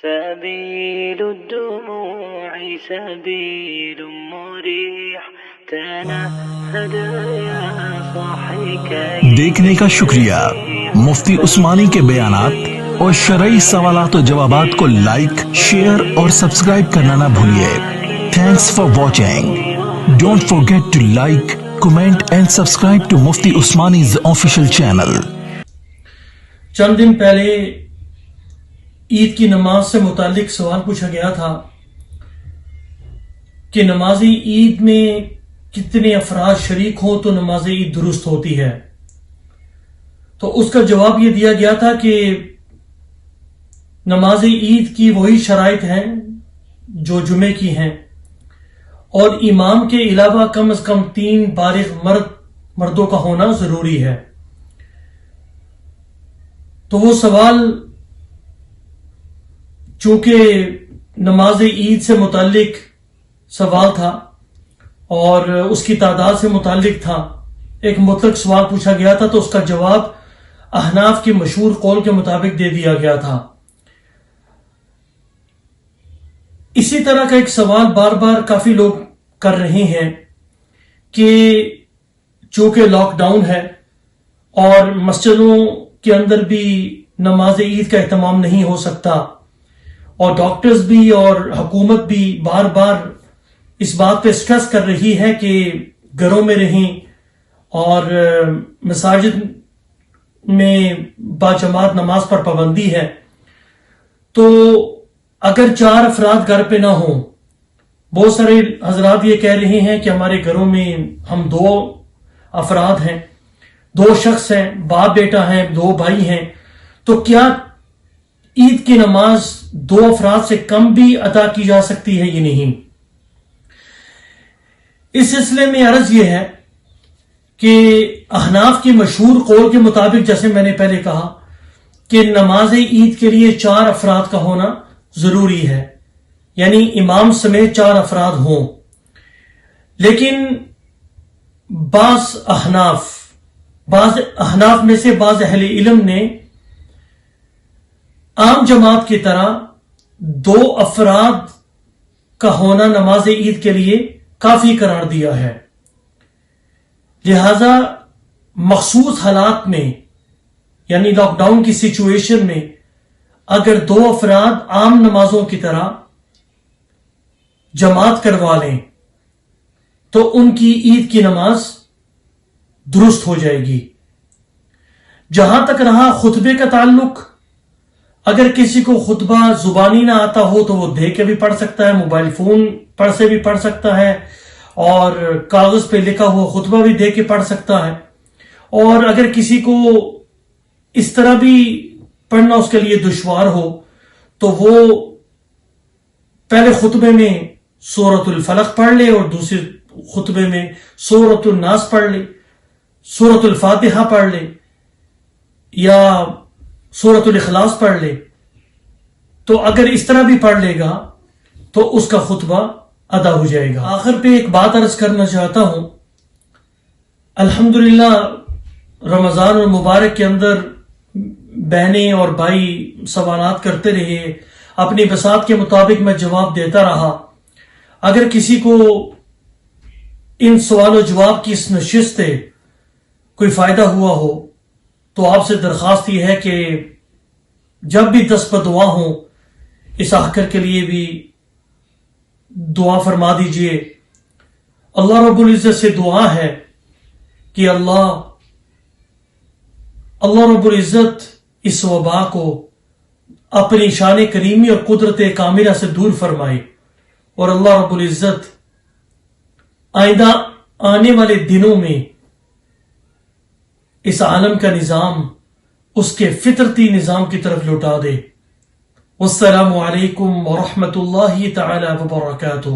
سبيل الدموع سبيل مريح تنهد يا صاحي كي دیکھنے کا شکریہ۔ مفتی عثمانی کے بیانات اور شرعی سوالات و جوابات کو لائک، شیئر اور سبسکرائب کرنا نہ بھولیے۔ Thanks for watching. Don't forget to like, comment and subscribe to Mufti Usmani's official channel۔ چند دن پہلے عید کی نماز سے متعلق سوال پوچھا گیا تھا کہ نماز عید میں کتنے افراد شریک ہوں تو نماز عید درست ہوتی ہے۔ تو اس کا جواب یہ دیا گیا تھا کہ نماز عید کی وہی شرائط ہیں جو جمعے کی ہیں، اور امام کے علاوہ کم از کم 3 بالغ مردوں کا ہونا ضروری ہے۔ تو وہ سوال چونکہ نماز عید سے متعلق سوال تھا اور اس کی تعداد سے متعلق تھا، ایک مطلق سوال پوچھا گیا تھا، تو اس کا جواب احناف کے مشہور قول کے مطابق دے دیا گیا تھا۔ اسی طرح کا ایک سوال بار بار کافی لوگ کر رہے ہیں کہ چونکہ لاک ڈاؤن ہے اور مسجدوں کے اندر بھی نماز عید کا اہتمام نہیں ہو سکتا، اور ڈاکٹرز بھی اور حکومت بھی بار بار اس بات پہ سٹریس کر رہی ہے کہ گھروں میں رہیں اور مساجد میں باجماعت نماز پر پابندی ہے، تو اگر 4 افراد گھر پہ نہ ہوں، بہت سارے حضرات یہ کہہ رہے ہیں کہ ہمارے گھروں میں ہم 2 افراد ہیں، 2 شخص ہیں، باپ بیٹا ہیں، 2 بھائی ہیں، تو کیا عید کی نماز 2 افراد سے کم بھی ادا کی جا سکتی ہے یا نہیں؟ اس سلسلے میں عرض یہ ہے کہ احناف کے مشہور قول کے مطابق، جیسے میں نے پہلے کہا، کہ نماز عید کے لیے 4 افراد کا ہونا ضروری ہے، یعنی امام سمیت 4 افراد ہوں۔ لیکن بعض احناف میں سے بعض اہل علم نے عام جماعت کی طرح 2 افراد کا ہونا نماز عید کے لیے کافی قرار دیا ہے۔ لہذا مخصوص حالات میں، یعنی لاک ڈاؤن کی سچویشن میں، اگر 2 افراد عام نمازوں کی طرح جماعت کروا لیں تو ان کی عید کی نماز درست ہو جائے گی۔ جہاں تک رہا خطبے کا تعلق، اگر کسی کو خطبہ زبانی نہ آتا ہو تو وہ دیکھ کے بھی پڑھ سکتا ہے، موبائل فون پر سے بھی پڑھ سکتا ہے، اور کاغذ پہ لکھا ہوا خطبہ بھی دیکھ کے پڑھ سکتا ہے۔ اور اگر کسی کو اس طرح بھی پڑھنا اس کے لیے دشوار ہو تو وہ پہلے خطبے میں سورۃ الفلق پڑھ لے اور دوسرے خطبے میں سورۃ الناس پڑھ لے، سورۃ الفاتحہ پڑھ لے یا سورۃ الاخلاص پڑھ لے۔ تو اگر اس طرح بھی پڑھ لے گا تو اس کا خطبہ ادا ہو جائے گا۔ آخر پہ ایک بات عرض کرنا چاہتا ہوں، الحمدللہ رمضان المبارک کے اندر بہنیں اور بھائی سوالات کرتے رہے، اپنی بساط کے مطابق میں جواب دیتا رہا۔ اگر کسی کو ان سوال و جواب کی اس نشست سے کوئی فائدہ ہوا ہو تو آپ سے درخواست یہ ہے کہ جب بھی دست بدعا ہوں، اس آخر کے لیے بھی دعا فرما دیجئے۔ اللہ رب العزت سے دعا ہے کہ اللہ رب العزت اس وبا کو اپنی شان کریمی اور قدرت کاملہ سے دور فرمائے، اور اللہ رب العزت آئندہ آنے والے دنوں میں اس عالم کا نظام اس کے فطرتی نظام کی طرف لوٹا دے۔ والسلام علیکم ورحمۃ اللہ تعالی وبرکاتہ۔